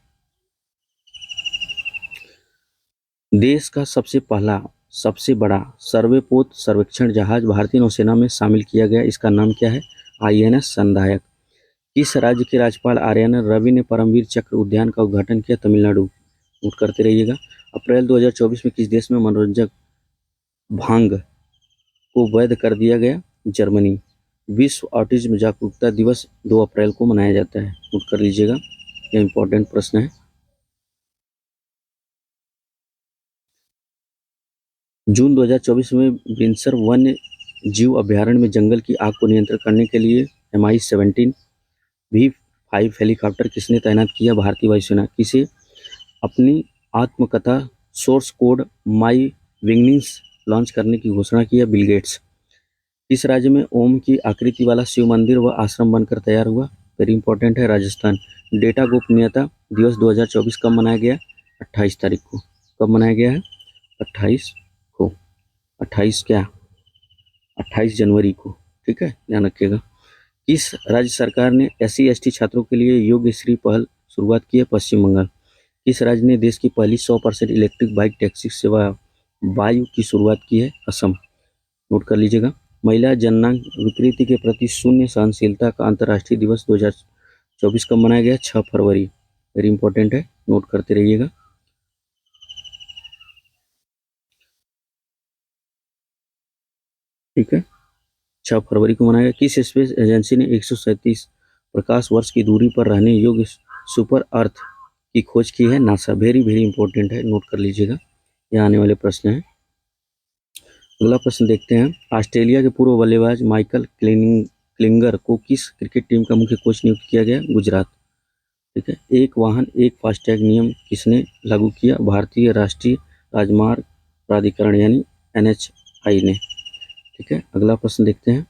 देश का सबसे पहला सबसे बड़ा सर्वेपोत सर्वेक्षण जहाज भारतीय नौसेना में शामिल किया गया, इसका नाम क्या है? INS संधायक। किस राज्य के राज्यपाल आर्यन रवि ने परमवीर चक्र उद्यान का उद्घाटन किया? तमिलनाडु। नोट करते रहिएगा। अप्रैल 2024 में किस देश में मनोरंजक भांग को वैध कर दिया गया? जर्मनी। विश्व ऑटिज्म जागरूकता दिवस 2 अप्रैल को मनाया जाता है। नोट कर लीजिएगा, यह इंपॉर्टेंट प्रश्न है। जून 2024 में बिनसर वन्य जीव अभ्यारण्य में जंगल की आग को नियंत्रित करने के लिए MI-17 V5 हेलीकॉप्टर किसने तैनात किया? भारतीय वायुसेना। किसे अपनी आत्मकथा सोर्स कोड माई विंगिंग्स लॉन्च करने की घोषणा की है? Bill Gates. किस राज्य में ओम की आकृति वाला शिव मंदिर व आश्रम बनकर तैयार हुआ? वेरी इंपॉर्टेंट है, राजस्थान। डेटा गोपनीयता दिवस 2024 कब मनाया गया? 28 तारीख को। कब मनाया गया है? 28 को। 28 क्या? 28 जनवरी को। ठीक है, ध्यान रखिएगा। किस राज्य सरकार ने SC/ST छात्रों के लिए योग्यश्री पहल शुरुआत की है? पश्चिम बंगाल। किस राज्य ने देश की पहली 100% इलेक्ट्रिक बाइक टैक्सी सेवा वायु की शुरुआत की है? असम। नोट कर लीजिएगा। महिला जननांग विकृति के प्रति शून्य सहनशीलता का अंतर्राष्ट्रीय दिवस 2024 कब मनाया गया? 6 फरवरी। वेरी इंपॉर्टेंट है, नोट करते रहिएगा। ठीक है, 6 फरवरी को मनाया गया। किस स्पेस एजेंसी ने 137 प्रकाश वर्ष की दूरी पर रहने योग्य सुपर अर्थ की खोज की है? नासा। वेरी वेरी इंपॉर्टेंट है, नोट कर लीजिएगा, ये आने वाले प्रश्न हैं। अगला प्रश्न देखते हैं। ऑस्ट्रेलिया के पूर्व बल्लेबाज माइकल क्लिंगर को किस क्रिकेट टीम का मुख्य कोच नियुक्त किया गया? गुजरात। ठीक है। एक वाहन एक फास्टैग नियम किसने लागू किया? भारतीय राष्ट्रीय राजमार्ग प्राधिकरण यानी NHAI ने। ठीक है, अगला प्रश्न देखते हैं।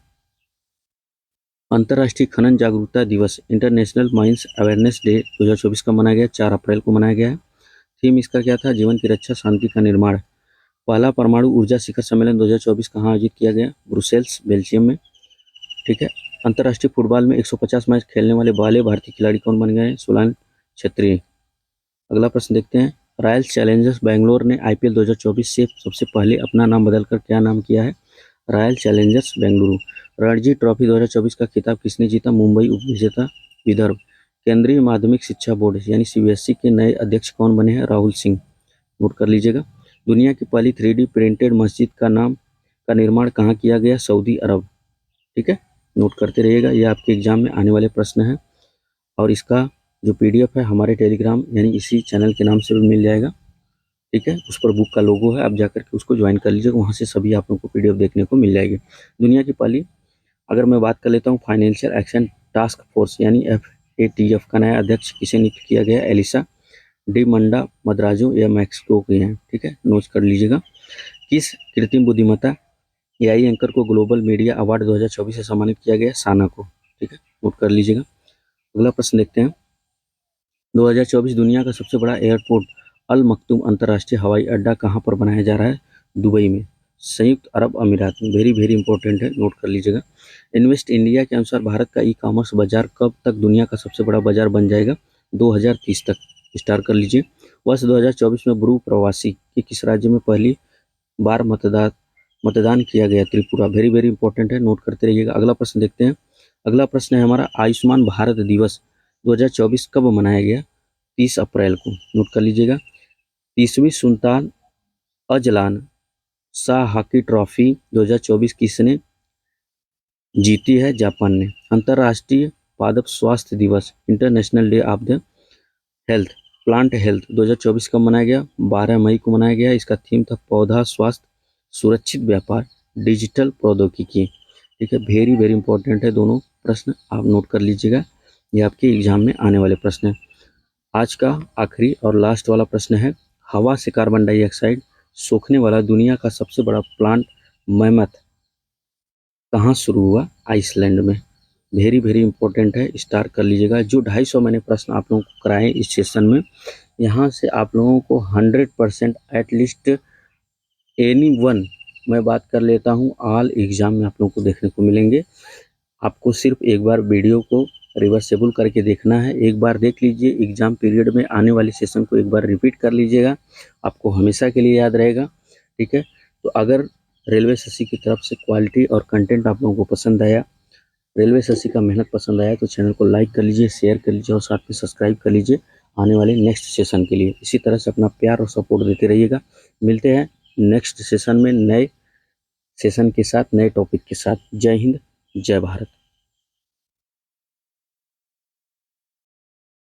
अंतर्राष्ट्रीय खनन जागरूकता दिवस इंटरनेशनल माइंस अवेयरनेस डे 2024 का मनाया गया? 4 अप्रैल को मनाया गया है। थीम इसका क्या था? जीवन की रक्षा, शांति का निर्माण। पहला परमाणु ऊर्जा शिखर सम्मेलन 2024 कहाँ आयोजित किया गया? ब्रुसेल्स, बेल्जियम में। ठीक है। अंतर्राष्ट्रीय फुटबॉल में 150 मैच खेलने वाले पहले भारतीय खिलाड़ी कौन बन गए? सोलान छेत्री। अगला प्रश्न देखते हैं। रॉयल चैलेंजर्स बैंगलोर ने IPL 2024 से सबसे पहले अपना नाम बदलकर क्या नाम किया है? Royal Challengers Bengaluru. Ranji trophy 2024 का खिताब किसने जीता? मुंबई उपविजेता विदर्भ। केंद्रीय माध्यमिक शिक्षा बोर्ड यानी CBSE के नए अध्यक्ष कौन बने हैं? राहुल सिंह। नोट कर लीजिएगा। दुनिया की पहली 3D प्रिंटेड मस्जिद का निर्माण कहाँ किया गया? सऊदी अरब। ठीक है, नोट करते रहिएगा, ये आपके एग्जाम में आने वाले प्रश्न हैं। और इसका जो PDF है हमारे टेलीग्राम यानी इसी चैनल के नाम से भी मिल जाएगा। ठीक है, उस पर बुक का लोगो है, आप जाकर के उसको ज्वाइन कर लीजिएगा, वहाँ से सभी आप लोगों को PDF देखने को मिल जाएगी। दुनिया की पहली, अगर मैं बात कर लेता हूँ, फाइनेंशियल एक्शन टास्क फोर्स यानी FATF का नया अध्यक्ष किसे नियुक्त किया गया? एलिसा डी मंडा मद्राजो या मैक्सिको के हैं। ठीक है, नोट कर लीजिएगा। किस कृत्रिम बुद्धिमत्ता AI एंकर को ग्लोबल मीडिया अवार्ड 2024 से सम्मानित किया गया? साना को। ठीक है, नोट कर लीजिएगा। अगला प्रश्न देखते हैं। 2024 दुनिया का सबसे बड़ा एयरपोर्ट अल मखदूम अंतर्राष्ट्रीय हवाई अड्डा कहाँ पर बनाया जा रहा है? दुबई में, संयुक्त अरब अमीरात में। वेरी वेरी इंपॉर्टेंट है, नोट कर लीजिएगा। इन्वेस्ट इंडिया के अनुसार भारत का E-कॉमर्स बाजार कब तक दुनिया का सबसे बड़ा बाजार बन जाएगा? 2030 तक। स्टार कर लीजिए। वर्ष 2024 में ब्रू प्रवासी के किस राज्य में पहली बार मतदान किया गया? त्रिपुरा। वेरी वेरी इंपॉर्टेंट है, नोट करते रहिएगा। अगला प्रश्न देखते हैं। अगला प्रश्न है हमारा, आयुष्मान भारत दिवस 2024 कब मनाया गया? 30 अप्रैल को। नोट कर लीजिएगा। 30वीं Sultan Azlan Shah hockey trophy 2024 किसने जीती है? जापान ने। अंतर्राष्ट्रीय पादप स्वास्थ्य दिवस international day of the health plant health 2024 कब मनाया गया? 12 मई को मनाया गया। इसका थीम था पौधा स्वास्थ्य, सुरक्षित व्यापार, डिजिटल प्रौद्योगिकी। ठीक है, वेरी वेरी इंपॉर्टेंट है दोनों प्रश्न, आप नोट कर लीजिएगा, ये आपके एग्जाम में आने वाले प्रश्न हैं। आज का आखिरी और लास्ट वाला प्रश्न है, हवा से कार्बन डाइऑक्साइड सोखने वाला दुनिया का सबसे बड़ा प्लांट मैमथ कहाँ शुरू हुआ? आइसलैंड में। वेरी वेरी इंपॉर्टेंट है, स्टार कर लीजिएगा। जो 250 मैंने प्रश्न आप लोगों को कराए इस सेशन में, यहाँ से आप लोगों को 100% एटलीस्ट एनी वन, मैं बात कर लेता हूँ, ऑल एग्जाम में आप लोगों को देखने को मिलेंगे। आपको सिर्फ एक बार वीडियो को रिवर्सेबल करके देखना है, एक बार देख लीजिए, एग्जाम पीरियड में आने वाले सेशन को एक बार रिपीट कर लीजिएगा, आपको हमेशा के लिए याद रहेगा। ठीक है, तो अगर रेलवे एसएससी की तरफ से क्वालिटी और कंटेंट आप लोगों को पसंद आया, रेलवे एसएससी का मेहनत पसंद आया, तो चैनल को लाइक कर लीजिए, शेयर कर लीजिए और साथ में सब्सक्राइब कर लीजिए आने वाले नेक्स्ट सेशन के लिए। इसी तरह से अपना प्यार और सपोर्ट देते रहिएगा। मिलते हैं नेक्स्ट सेशन में नए सेशन के साथ, नए टॉपिक के साथ। जय हिंद, जय भारत।